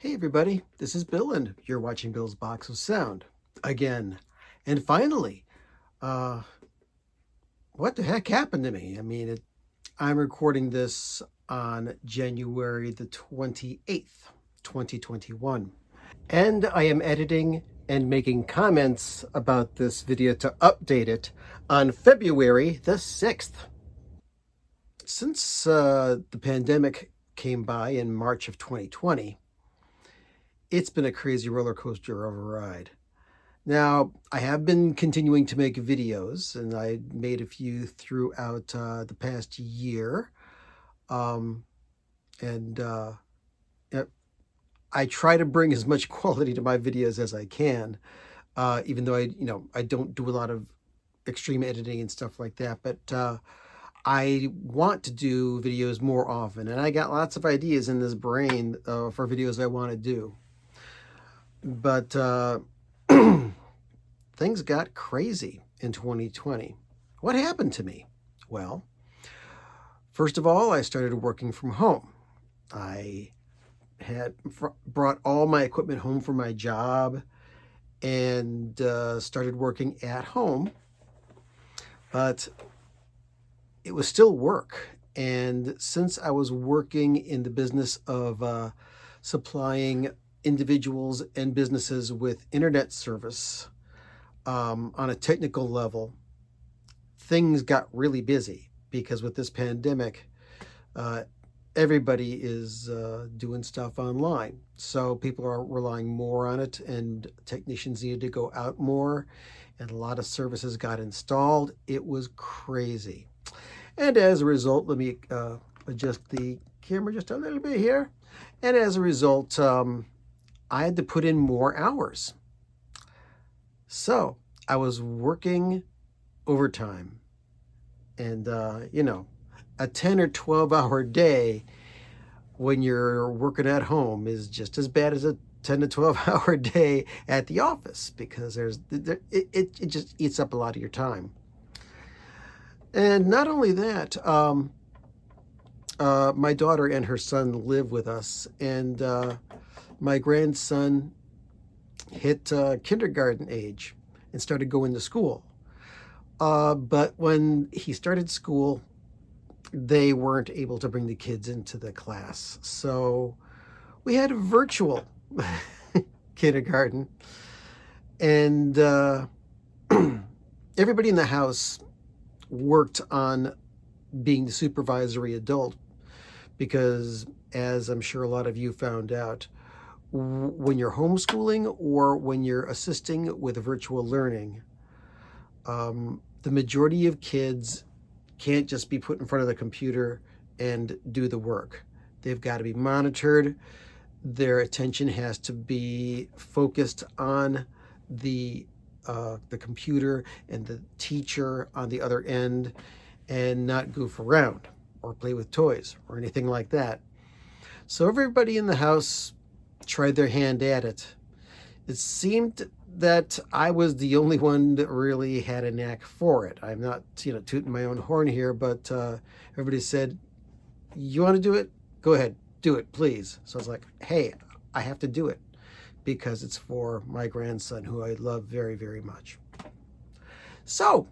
Hey everybody, this is Bill and you're watching Bill's Box of Sound again. And finally, uh, what the heck happened to me? I'm recording this on January the 28th, 2021. And I am editing and making comments about this video to update it on February the 6th. Since the pandemic came by in March of 2020, it's been a crazy roller coaster of a ride. Now, I have been continuing to make videos, and I made a few throughout the past year. Um, and I try to bring as much quality to my videos as I can, even though I don't do a lot of extreme editing and stuff like that. But I want to do videos more often, and I got lots of ideas in this brain for videos I want to do. But things got crazy in 2020. What happened to me? Well, first of all, I started working from home. I had brought all my equipment home from my job and started working at home, but it was still work. And since I was working in the business of supplying individuals and businesses with internet service on a technical level, things got really busy because with this pandemic, everybody is doing stuff online. So people are relying more on it, and technicians needed to go out more, and a lot of services got installed. It was crazy. And as a result, let me adjust the camera just a little bit here. And as a result, I had to put in more hours. So I was working overtime, and a 10 or 12 hour day when you're working at home is just as bad as a 10 to 12 hour day at the office, because it just eats up a lot of your time. And not only that, my daughter and her son live with us, and my grandson hit kindergarten age and started going to school. But when he started school, they weren't able to bring the kids into the class. So we had a virtual kindergarten, and everybody in the house worked on being the supervisory adult, because as I'm sure a lot of you found out, when you're homeschooling or when you're assisting with virtual learning, the majority of kids can't just be put in front of the computer and do the work. They've got to be monitored. Their attention has to be focused on the computer and the teacher on the other end, and not goof around or play with toys or anything like that. So everybody in the house tried their hand at it. It seemed that I was the only one that really had a knack for it. I'm not, tooting my own horn here, but everybody said, "You want to do it? Go ahead, do it, please." So I was like, "Hey, I have to do it because it's for my grandson, who I love very, very much." So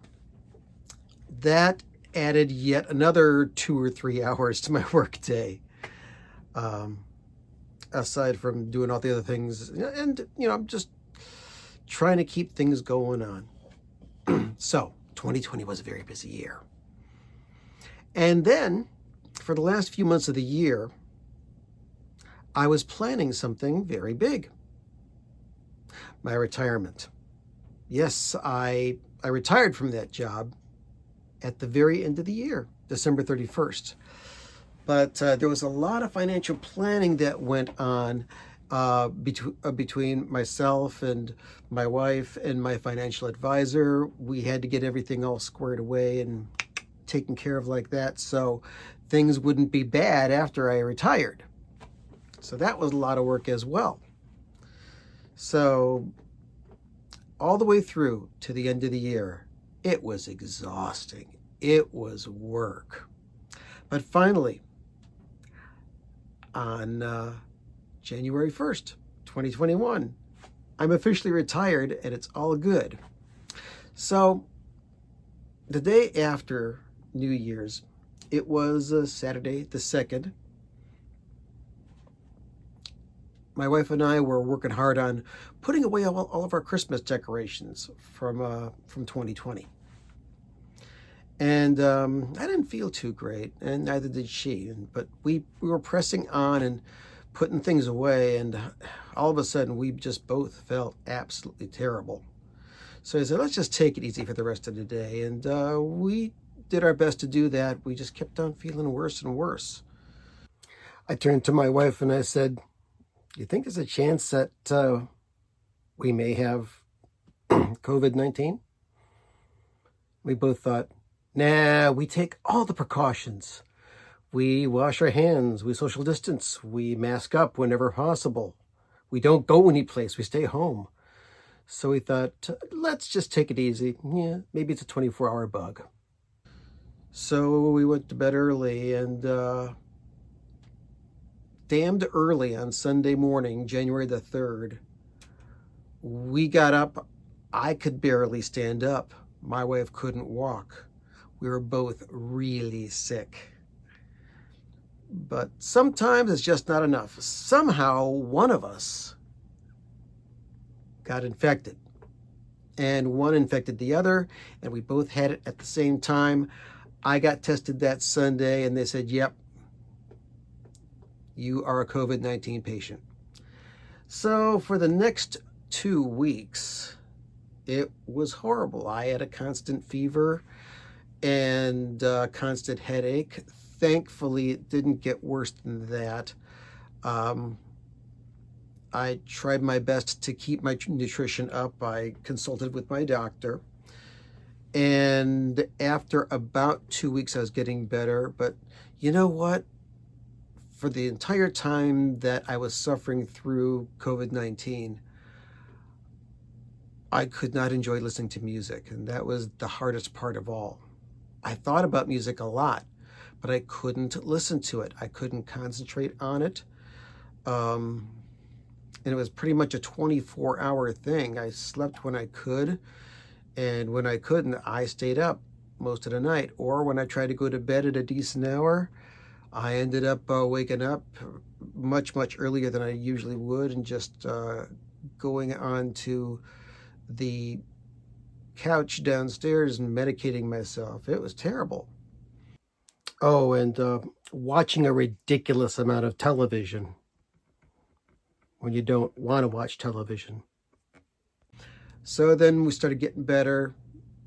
that added yet another 2 or 3 hours to my work day. Aside from doing all the other things, and I'm just trying to keep things going on. So 2020 was a very busy year. And then for the last few months of the year, I was planning something very big: my retirement. Yes, I retired from that job at the very end of the year, December 31st. But there was a lot of financial planning that went on between myself and my wife and my financial advisor. We had to get everything all squared away and taken care of like that, so things wouldn't be bad after I retired. So that was a lot of work as well. So all the way through to the end of the year, it was exhausting. It was work. But finally, on January 1st, 2021. I'm officially retired and it's all good. So the day after New Year's, it was Saturday the 2nd. My wife and I were working hard on putting away all of our Christmas decorations from 2020. And I didn't feel too great, and neither did she. But we were pressing on and putting things away, and all of a sudden we just both felt absolutely terrible. So I said, let's just take it easy for the rest of the day. And we did our best to do that. We just kept on feeling worse and worse. I turned to my wife and I said, do you think there's a chance that we may have COVID-19? We both thought, nah, we take all the precautions. We wash our hands, we social distance, we mask up whenever possible. We don't go anyplace, we stay home. So we thought, let's just take it easy. Yeah, maybe it's a 24-hour bug. So we went to bed early, and damned early on Sunday morning, January the 3rd, we got up. I could barely stand up. My wife couldn't walk. We were both really sick. But sometimes it's just not enough. Somehow one of us got infected, and one infected the other, and we both had it at the same time. I got tested that Sunday, and they said, yep, you are a COVID-19 patient. So for the next 2 weeks, it was horrible. I had a constant fever and constant headache. Thankfully, it didn't get worse than that. I tried my best to keep my nutrition up. I consulted with my doctor. And after about 2 weeks, I was getting better. But you know what? For the entire time that I was suffering through COVID-19, I could not enjoy listening to music. And that was the hardest part of all. I thought about music a lot, but I couldn't listen to it. I couldn't concentrate on it. And it was pretty much a 24-hour thing. I slept when I could, and when I couldn't, I stayed up most of the night. Or when I tried to go to bed at a decent hour, I ended up waking up much, much earlier than I usually would, and just going on to the couch downstairs and medicating myself. It was terrible. Oh, and watching a ridiculous amount of television when you don't want to watch television. So then we started getting better.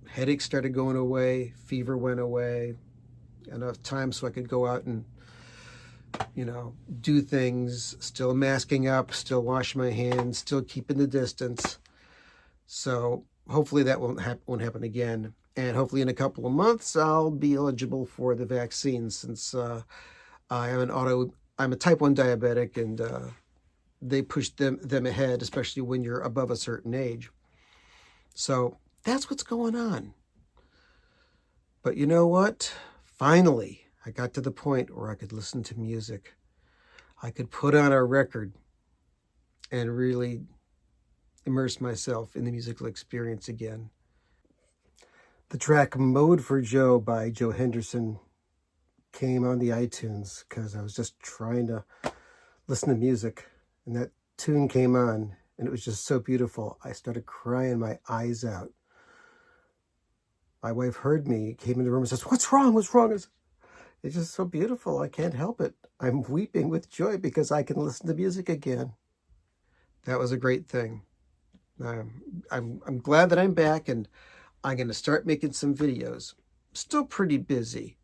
Headaches started going away. Fever went away. Enough time so I could go out and, do things. Still masking up, still washing my hands, still keeping the distance. So hopefully that won't happen again. And hopefully in a couple of months, I'll be eligible for the vaccine, since I'm a type 1 diabetic, and they push them ahead, especially when you're above a certain age. So that's what's going on. But you know what? Finally, I got to the point where I could listen to music. I could put on a record and really immerse myself in the musical experience again. The track Mode for Joe by Joe Henderson came on the iTunes because I was just trying to listen to music, and that tune came on, and it was just so beautiful. I started crying my eyes out. My wife heard me, came in the room and says, what's wrong? What's wrong? It's just so beautiful. I can't help it. I'm weeping with joy because I can listen to music again. That was a great thing. I'm glad that I'm back, and I'm going to start making some videos. Still pretty busy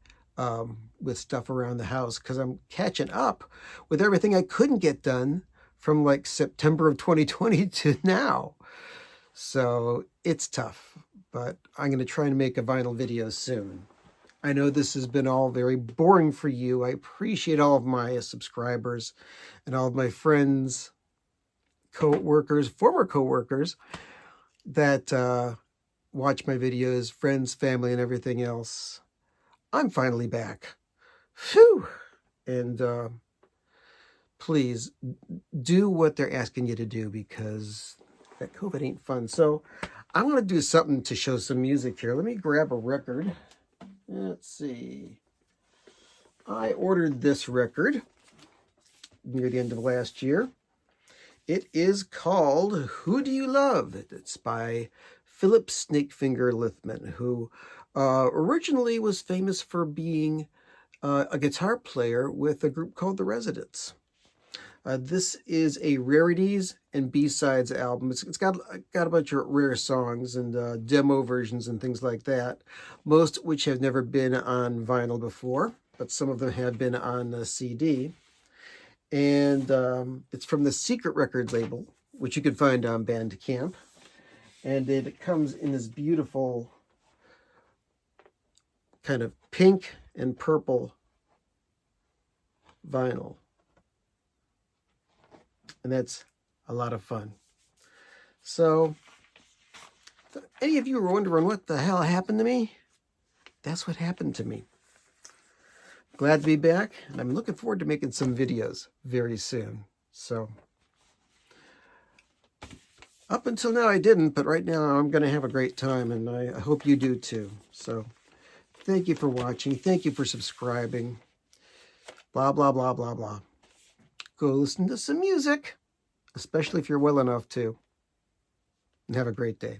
with stuff around the house because I'm catching up with everything I couldn't get done from like September of 2020 to now. So it's tough, but I'm going to try and make a vinyl video soon. I know this has been all very boring for you. I appreciate all of my subscribers and all of my friends, co-workers, former co-workers that watch my videos, friends, family, and everything else. I'm finally back. Phew! And please do what they're asking you to do, because that COVID ain't fun. So I'm going to do something to show some music here. Let me grab a record. Let's see. I ordered this record near the end of last year. It is called Who Do You Love? It's by Philip Snakefinger Lithman, who originally was famous for being a guitar player with a group called The Residents. This is a rarities and B-sides album. It's got a bunch of rare songs and demo versions and things like that, most which have never been on vinyl before, but some of them have been on CD. And it's from the Secret Records label, which you can find on Bandcamp. And it comes in this beautiful kind of pink and purple vinyl. And that's a lot of fun. So, if any of you are wondering what the hell happened to me, that's what happened to me. Glad to be back, and I'm looking forward to making some videos very soon. So, up until now I didn't, but right now I'm going to have a great time, and I hope you do too. So, thank you for watching. Thank you for subscribing. Blah, blah, blah, blah, blah. Go listen to some music, especially if you're well enough to. And have a great day.